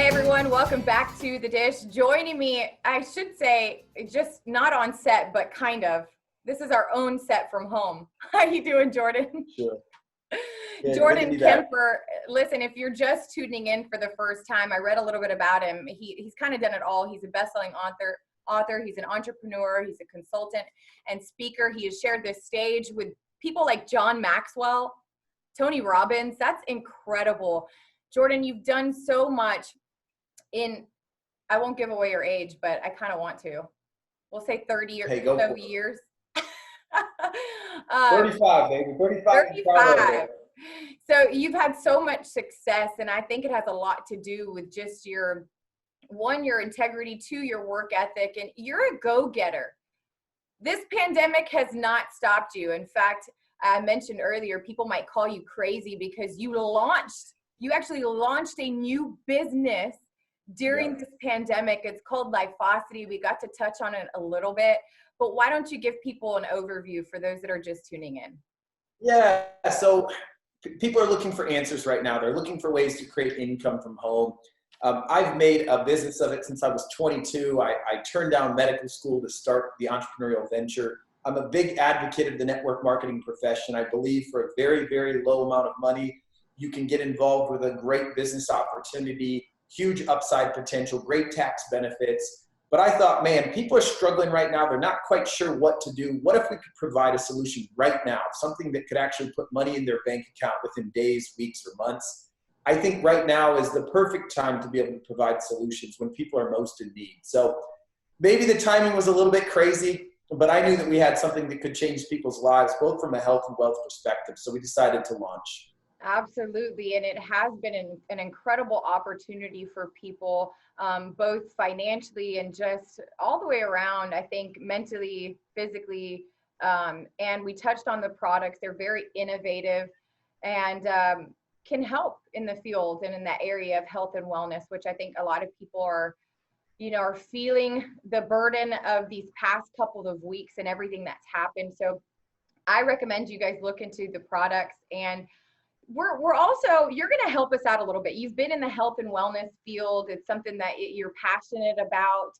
everyone, welcome back to The Dish. Joining me, I should say, just not on set, but kind of. This is our own set from home. How you doing, Jordan? Sure. Yeah, Jordan Kemper. Listen, if you're just tuning in for the first time, I read a little bit about him. He's kind of done it all. He's a best-selling author. He's an entrepreneur. He's a consultant and speaker. He has shared this stage with people like John Maxwell, Tony Robbins. That's incredible. Jordan, you've done so much I won't give away your age, but I kind of want to. We'll say 30 or so years. 35, baby. 35. So you've had so much success, and I think it has a lot to do with just your integrity, two, your work ethic, and you're a go-getter. This pandemic has not stopped you. In fact, I mentioned earlier, people might call you crazy because you actually launched a new business during this pandemic. It's called Lifosity. We got to touch on it a little bit, but why don't you give people an overview for those that are just tuning in? Yeah, so people are looking for answers right now. They're looking for ways to create income from home. I've made a business of it since I was 22. I turned down medical school to start the entrepreneurial venture. I'm a big advocate of the network marketing profession. I believe for a very, very low amount of money, you can get involved with a great business opportunity, huge upside potential, great tax benefits. But I thought, man, people are struggling right now. They're not quite sure what to do. What if we could provide a solution right now, something that could actually put money in their bank account within days, weeks, or months? I think right now is the perfect time to be able to provide solutions when people are most in need. So maybe the timing was a little bit crazy, but I knew that we had something that could change people's lives, both from a health and wealth perspective. So we decided to launch. Absolutely. And it has been an incredible opportunity for people, both financially and just all the way around, I think mentally, physically. And we touched on the products. They're very innovative and can help in the field and in that area of health and wellness, which I think a lot of people are feeling the burden of these past couple of weeks and everything that's happened. So I recommend you guys look into the products, and we're also, you're going to help us out a little bit. You've been in the health and wellness field. It's something that you're passionate about.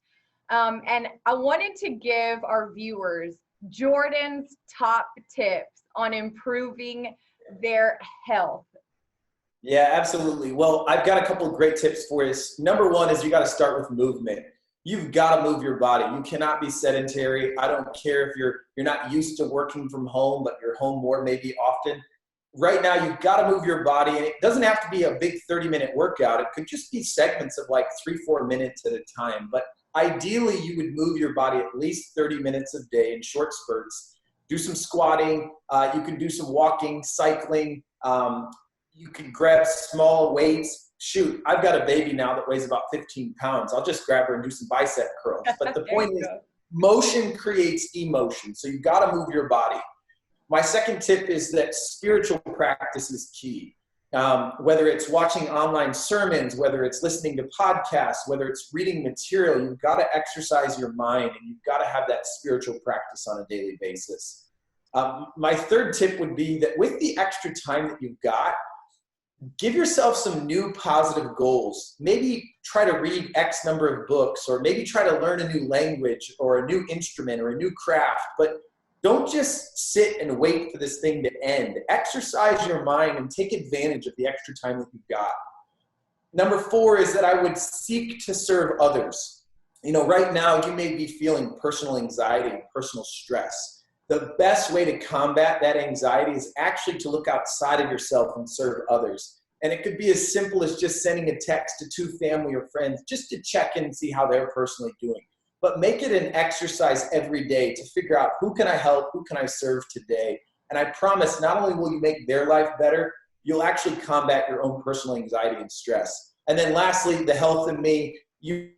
And I wanted to give our viewers Jordan's top tips on improving their health. Yeah, absolutely. Well, I've got a couple of great tips for you. Number one is you got to start with movement. You've got to move your body. You cannot be sedentary. I don't care if you're not used to working from home, but you're home more maybe often. Right now, you've got to move your body, and it doesn't have to be a big 30-minute workout. It could just be segments of like 3-4 minutes at a time. But ideally, you would move your body at least 30 minutes a day in short spurts. Do some squatting. You can do some walking, cycling. You can grab small weights. Shoot, I've got a baby now that weighs about 15 pounds. I'll just grab her and do some bicep curls. But the point is, motion creates emotion. So you've got to move your body. My second tip is that spiritual practice is key. Whether it's watching online sermons, whether it's listening to podcasts, whether it's reading material, you've got to exercise your mind, and you've got to have that spiritual practice on a daily basis. My third tip would be that with the extra time that you've got, give yourself some new positive goals. Maybe try to read X number of books, or maybe try to learn a new language or a new instrument or a new craft. But don't just sit and wait for this thing to end. Exercise your mind and take advantage of the extra time that you've got. Number 4 is that I would seek to serve others. Right now you may be feeling personal anxiety and personal stress. The best way to combat that anxiety is actually to look outside of yourself and serve others. And it could be as simple as just sending a text to 2 family or friends just to check in and see how they're personally doing. But make it an exercise every day to figure out who can I help, who can I serve today. And I promise not only will you make their life better, you'll actually combat your own personal anxiety and stress. And then lastly, the health in me, you've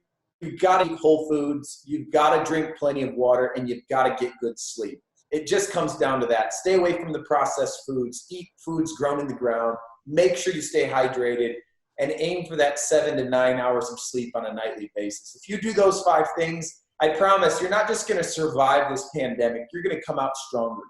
got to eat whole foods, you've got to drink plenty of water, and you've got to get good sleep. It just comes down to that. Stay away from the processed foods, eat foods grown in the ground, make sure you stay hydrated, and aim for that 7 to 9 hours of sleep on a nightly basis. If you do those 5 things, I promise you're not just going to survive this pandemic, you're going to come out stronger.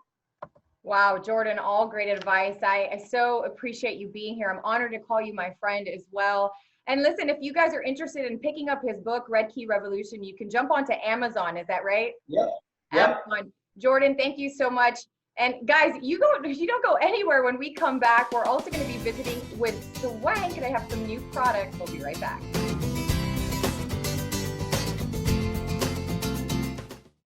Wow, Jordan, all great advice. I so appreciate you being here. I'm honored to call you my friend as well. And listen, if you guys are interested in picking up his book, Red Key Revolution, you can jump onto Amazon. Is that right? Yep. Amazon. Jordan, thank you so much. And guys, you don't go anywhere. When we come back, we're also going to be visiting with Swank. They have some new products. We'll be right back.